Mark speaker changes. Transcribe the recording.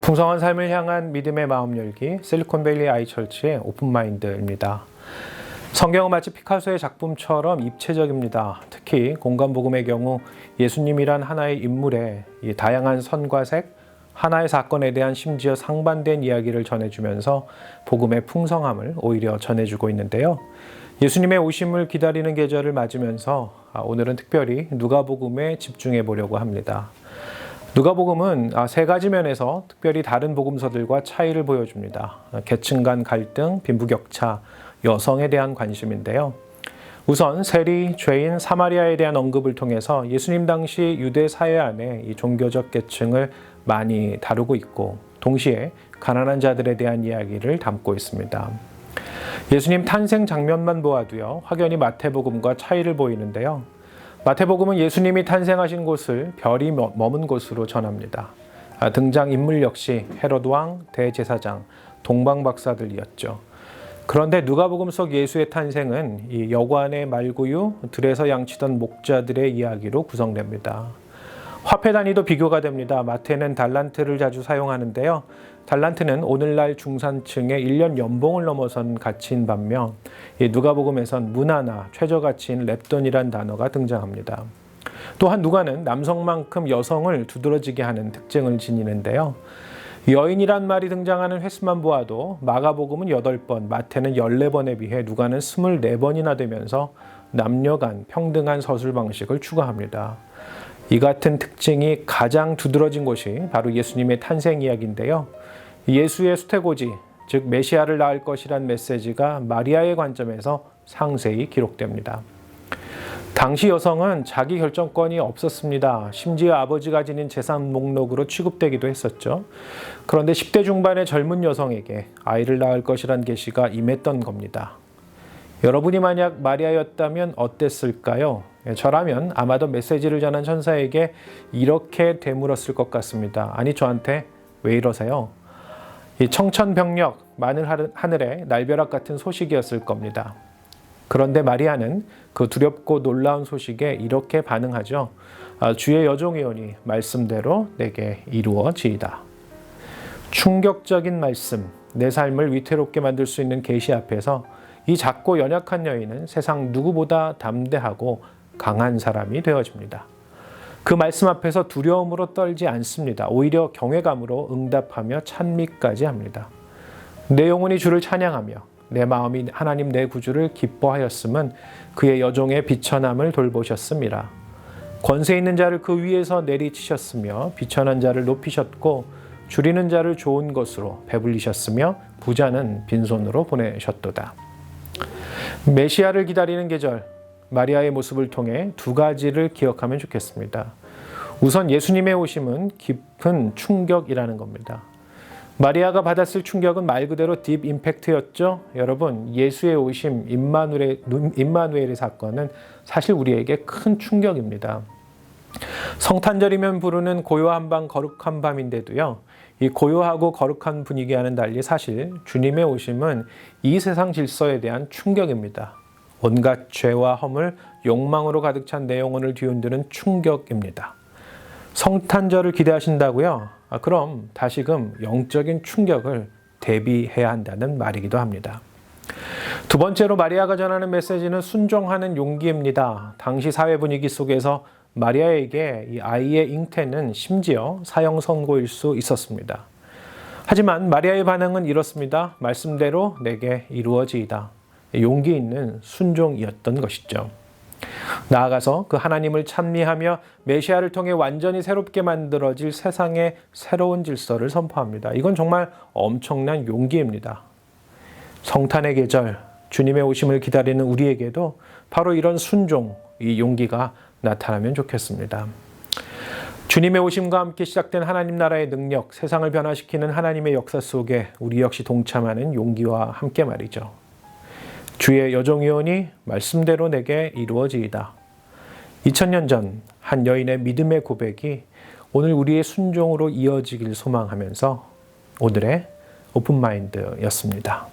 Speaker 1: 풍성한 삶을 향한 믿음의 마음 열기 실리콘밸리 아이처치의 오픈마인드입니다. 성경은 마치 피카소의 작품처럼 입체적입니다. 특히 공간복음의 경우 예수님이란 하나의 인물의 다양한 선과 색, 하나의 사건에 대한 심지어 상반된 이야기를 전해주면서 복음의 풍성함을 오히려 전해주고 있는데요. 예수님의 오심을 기다리는 계절을 맞으면서 오늘은 특별히 누가복음에 집중해 보려고 합니다. 누가복음은 세 가지 면에서 특별히 다른 복음서들과 차이를 보여줍니다. 계층 간 갈등, 빈부격차, 여성에 대한 관심인데요. 우선 세리, 죄인, 사마리아에 대한 언급을 통해서 예수님 당시 유대 사회 안에 이 종교적 계층을 많이 다루고 있고 동시에 가난한 자들에 대한 이야기를 담고 있습니다. 예수님 탄생 장면만 보아도요, 확연히 마태복음과 차이를 보이는데요. 마태복음은 예수님이 탄생하신 곳을 별이 머문 곳으로 전합니다. 등장인물 역시 헤롯 왕, 대제사장, 동방박사들이었죠. 그런데 누가복음 속 예수의 탄생은 이 여관의 말구유, 들에서 양치던 목자들의 이야기로 구성됩니다. 화폐 단위도 비교가 됩니다. 마태는 달란트를 자주 사용하는데요. 달란트는 오늘날 중산층의 1년 연봉을 넘어선 가치인 반면 누가복음에선 문화나 최저가치인 렙돈이란 단어가 등장합니다. 또한 누가는 남성만큼 여성을 두드러지게 하는 특징을 지니는데요. 여인이란 말이 등장하는 횟수만 보아도 마가복음은 8번, 마태는 14번에 비해 누가는 24번이나 되면서 남녀 간 평등한 서술 방식을 추가합니다. 이 같은 특징이 가장 두드러진 곳이 바로 예수님의 탄생 이야기인데요. 예수의 수태고지, 즉 메시아를 낳을 것이란 메시지가 마리아의 관점에서 상세히 기록됩니다. 당시 여성은 자기 결정권이 없었습니다. 심지어 아버지가 지닌 재산 목록으로 취급되기도 했었죠. 그런데 10대 중반의 젊은 여성에게 아이를 낳을 것이란 계시가 임했던 겁니다. 여러분이 만약 마리아였다면 어땠을까요? 저라면 아마도 메시지를 전한 천사에게 이렇게 되물었을 것 같습니다. 아니, 저한테 왜 이러세요? 이 청천벽력, 마늘 하늘의 날벼락 같은 소식이었을 겁니다. 그런데 마리아는 그 두렵고 놀라운 소식에 이렇게 반응하죠. 주의 여종이오니 말씀대로 내게 이루어지이다. 충격적인 말씀, 내 삶을 위태롭게 만들 수 있는 계시 앞에서 이 작고 연약한 여인은 세상 누구보다 담대하고 강한 사람이 되어집니다. 그 말씀 앞에서 두려움으로 떨지 않습니다. 오히려 경외감으로 응답하며 찬미까지 합니다. 내 영혼이 주를 찬양하며 내 마음이 하나님 내 구주를 기뻐하였음은 그의 여종의 비천함을 돌보셨습니다. 권세 있는 자를 그 위에서 내리치셨으며 비천한 자를 높이셨고 줄이는 자를 좋은 것으로 배불리셨으며 부자는 빈손으로 보내셨도다. 메시아를 기다리는 계절, 마리아의 모습을 통해 두 가지를 기억하면 좋겠습니다. 우선 예수님의 오심은 깊은 충격이라는 겁니다. 마리아가 받았을 충격은 말 그대로 딥 임팩트였죠. 여러분, 예수의 오심, 임마누엘의 사건은 사실 우리에게 큰 충격입니다. 성탄절이면 부르는 고요한 밤 거룩한 밤인데도요, 이 고요하고 거룩한 분위기와는 달리 사실 주님의 오심은 이 세상 질서에 대한 충격입니다. 온갖 죄와 허물, 욕망으로 가득 찬 내 영혼을 뒤흔드는 충격입니다. 성탄절을 기대하신다고요? 그럼 다시금 영적인 충격을 대비해야 한다는 말이기도 합니다. 두 번째로 마리아가 전하는 메시지는 순종하는 용기입니다. 당시 사회 분위기 속에서 마리아에게 이 아이의 잉태는 심지어 사형 선고일 수 있었습니다. 하지만 마리아의 반응은 이렇습니다. 말씀대로 내게 이루어지이다. 용기 있는 순종이었던 것이죠. 나아가서 그 하나님을 찬미하며 메시아를 통해 완전히 새롭게 만들어질 세상의 새로운 질서를 선포합니다. 이건 정말 엄청난 용기입니다. 성탄의 계절, 주님의 오심을 기다리는 우리에게도 바로 이런 순종, 이 용기가 나타나면 좋겠습니다. 주님의 오심과 함께 시작된 하나님 나라의 능력, 세상을 변화시키는 하나님의 역사 속에 우리 역시 동참하는 용기와 함께 말이죠. 주의 여종이오니 말씀대로 내게 이루어지이다. 2000년 전 한 여인의 믿음의 고백이 오늘 우리의 순종으로 이어지길 소망하면서 오늘의 오픈마인드였습니다.